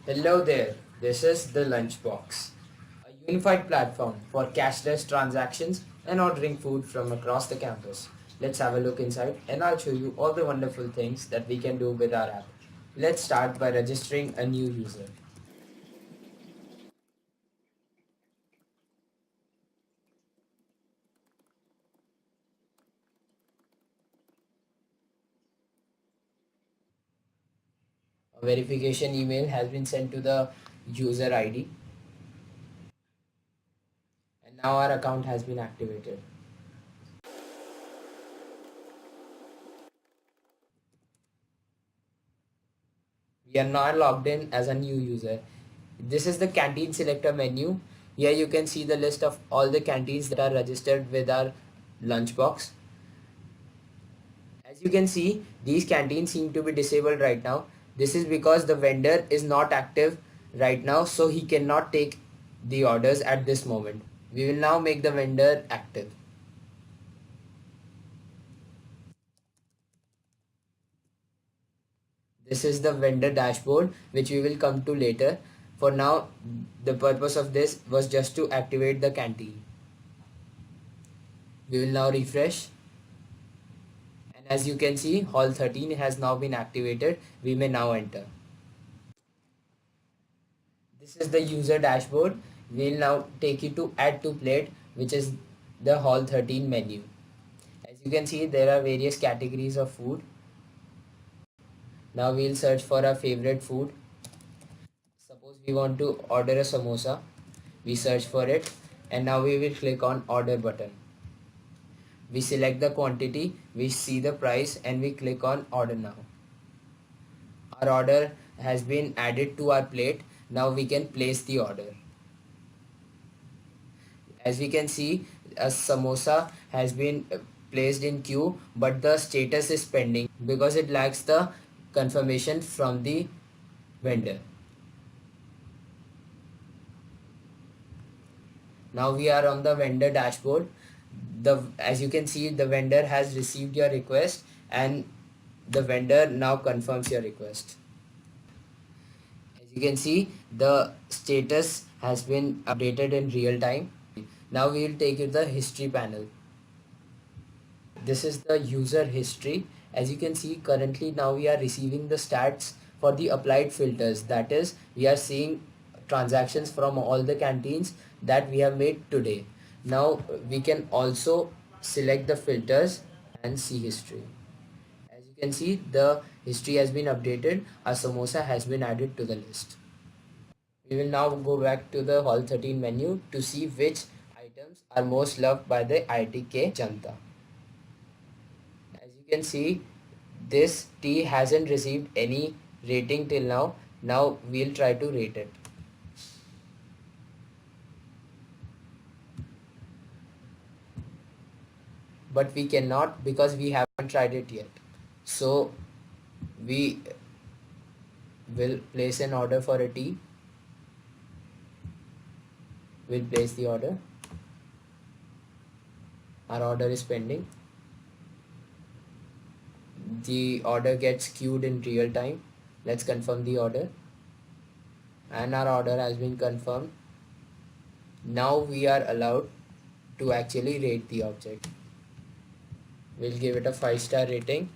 Hello there, this is the Lunchbox, a unified platform for cashless transactions and ordering food from across the campus. Let's have a look inside and I'll show you all the wonderful things that we can do with our app. Let's start by registering a new user. A verification email has been sent to the user ID and now our account has been activated. We are now logged in as a new user. This is the canteen selector menu. Here you can see the list of all the canteens that are registered with our lunchbox. As you can see, these canteens seem to be disabled right now. This is because the vendor is not active right now, so he cannot take the orders at this moment. We will now make the vendor active. This is the vendor dashboard, which we will come to later. For now, the purpose of this was just to activate the canteen. We will now refresh. And as you can see, hall 13 has now been activated. We may now enter. This is the user dashboard. We'll now take you to add to plate, which is the hall 13 menu. As you can see, there are various categories of food. Now we'll search for our favorite food. Suppose we want to order a samosa. We search for it and now we will click on order button. We select the quantity, we see the price and we click on order now. Our order has been added to our plate. Now we can place the order. As we can see, a samosa has been placed in queue, but the status is pending because it lacks the confirmation from the vendor. Now we are on the vendor dashboard. As you can see, the vendor has received your request and the vendor now confirms your request. As you can see, the status has been updated in real time. Now we will take you to the history panel. This is the user history. As you can see, currently now we are receiving the stats for the applied filters. That is, we are seeing transactions from all the canteens that we have made today. Now we can also select the filters and see history. As you can see, the history has been updated. Our samosa has been added to the list. We will now go back to the hall 13 menu to see which items are most loved by the ITK Janta. As you can see, this tea hasn't received any rating till now. Now we'll try to rate it. But we cannot because we haven't tried it yet. So we will place an order for a tea. We'll place the order. Our order is pending. The order gets queued in real time. Let's confirm the order. And our order has been confirmed. Now we are allowed to actually rate the object. We'll give it a 5-star rating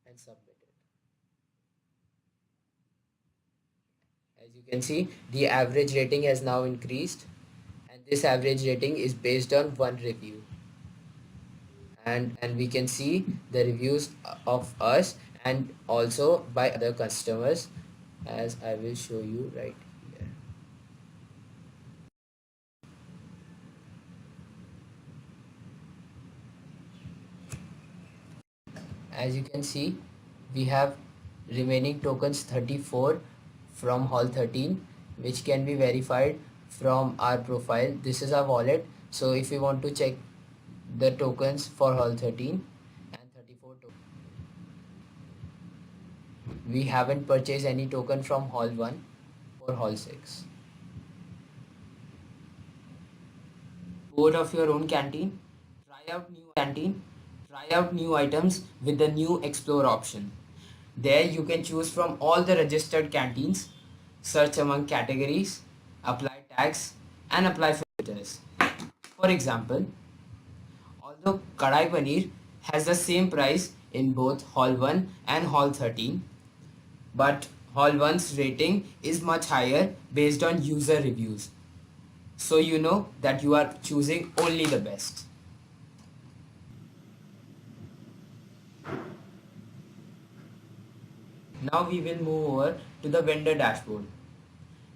and submit it. As you can see, the average rating has now increased and this average rating is based on one review. And we can see the reviews of us and also by other customers, as I will show you right here. As you can see, we have remaining tokens 34 from hall 13, which can be verified from our profile. This is our wallet. So if you want to check the tokens for hall 13 and 34 tokens, we haven't purchased any token from hall 1 or hall 6. Board of your own canteen. Try out new items with the new explore option. There you can choose from all the registered canteens, search among categories, apply tags, and apply filters. For example, although Kadai Paneer has the same price in both Hall 1 and Hall 13, but Hall 1's rating is much higher based on user reviews. So you know that you are choosing only the best. Now we will move over to the vendor dashboard.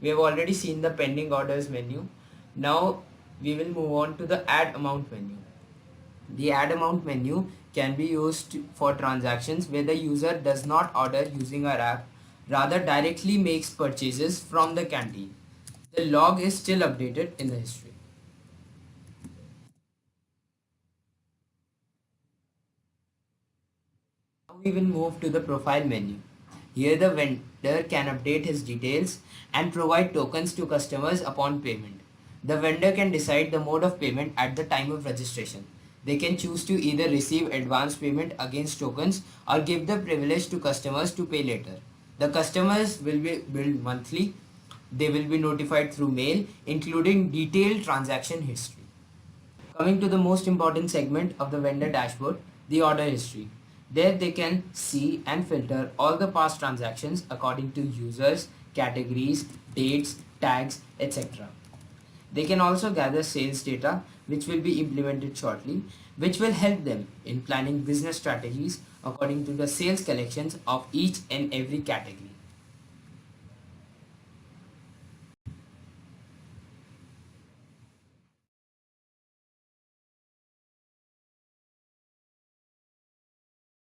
We have already seen the pending orders menu. Now we will move on to the add amount menu. The add amount menu can be used for transactions where the user does not order using our app, rather directly makes purchases from the canteen. The log is still updated in the history. Now we will move to the profile menu. Here the vendor can update his details and provide tokens to customers upon payment. The vendor can decide the mode of payment at the time of registration. They can choose to either receive advance payment against tokens or give the privilege to customers to pay later. The customers will be billed monthly. They will be notified through mail, including detailed transaction history. Coming to the most important segment of the vendor dashboard, the order history. There they can see and filter all the past transactions according to users, categories, dates, tags, etc. They can also gather sales data, which will be implemented shortly, which will help them in planning business strategies according to the sales collections of each and every category.